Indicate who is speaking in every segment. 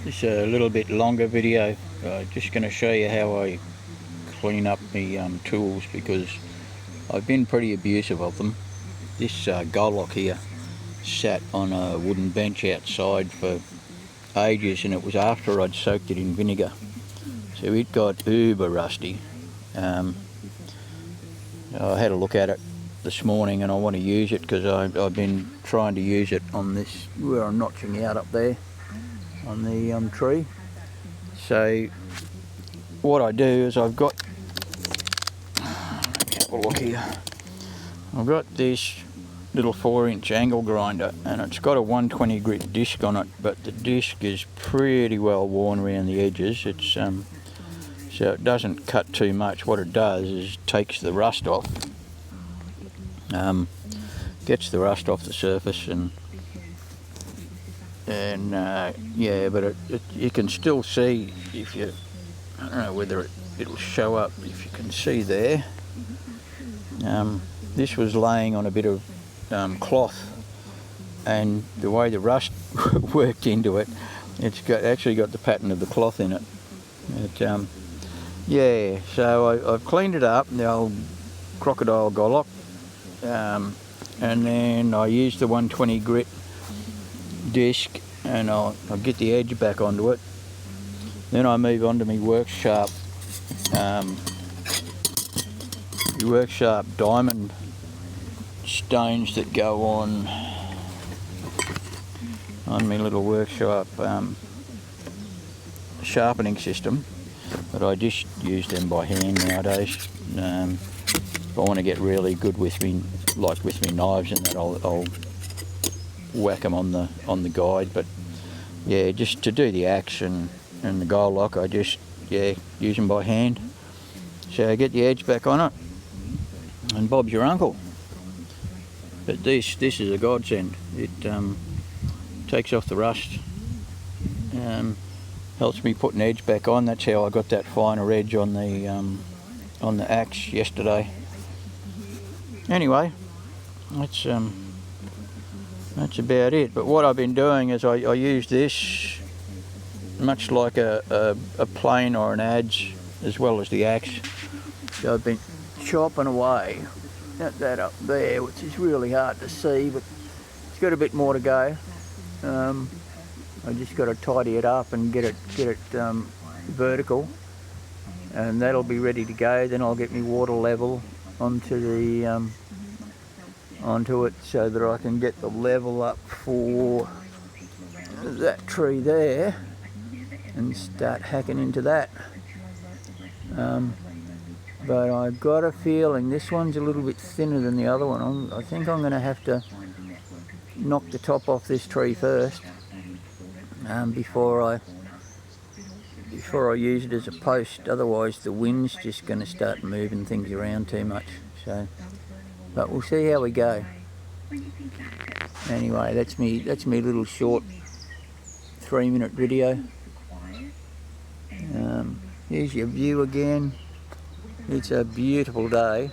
Speaker 1: This is a little bit longer video. Just going to show you how I clean up my tools, because I've been pretty abusive of them. This Gollock here sat on a wooden bench outside for ages, and it was after I'd soaked it in vinegar, so it got uber rusty. I had a look at it this morning and I want to use it, because I've been trying to use it on this where I'm notching out up there on the tree. So what I do is I've got, have a look here, I've got this little 4-inch angle grinder, and it's got a 120 grit disc on it, but the disc is pretty well worn around the edges. It's so it doesn't cut too much. What it does is takes the rust off, gets the rust off the surface, and yeah, but you can still see, if you, I don't know whether it'll show up, if you can see there, this was laying on a bit of cloth, and the way the rust worked into it, it's actually got the pattern of the cloth in it. Yeah, so I've cleaned it up, the old crocodile Gollock, and then I use the 120 grit disc, and I'll get the edge back onto it. Then I move on to my work sharp diamond stones that go on my little workshop sharpening system, but I just use them by hand nowadays. If I want to get really good with me, like with me knives and that, I'll whack them on the guide. But yeah, just to do the axe and the Gollock, I just use them by hand. So I get the edge back on it, and Bob's your uncle. But this is a godsend. It takes off the rust, helps me put an edge back on. That's how I got that finer edge on the axe yesterday. Anyway, that's about it. But what I've been doing is I use this much like a plane or an adze, as well as the axe. So I've been chopping away at that up there, which is really hard to see, but it's got a bit more to go. I just got to tidy it up and get it vertical, and that'll be ready to go. Then I'll get my water level onto it, so that I can get the level up for that tree there and start hacking into that. But I've got a feeling this one's a little bit thinner than the other one. I think I'm going to have to knock the top off this tree first, before I use it as a post. Otherwise the wind's just going to start moving things around too much. So, but we'll see how we go. Anyway, that's me little short 3-minute video. Here's your view again. It's a beautiful day.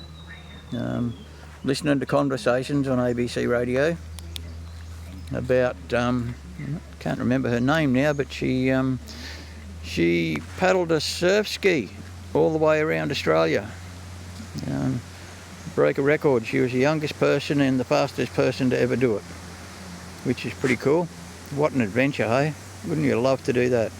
Speaker 1: Listening to conversations on ABC radio about, can't remember her name now, but she paddled a surf ski all the way around Australia. Broke a record. She was the youngest person and the fastest person to ever do it, which is pretty cool. What an adventure, hey? Wouldn't you love to do that?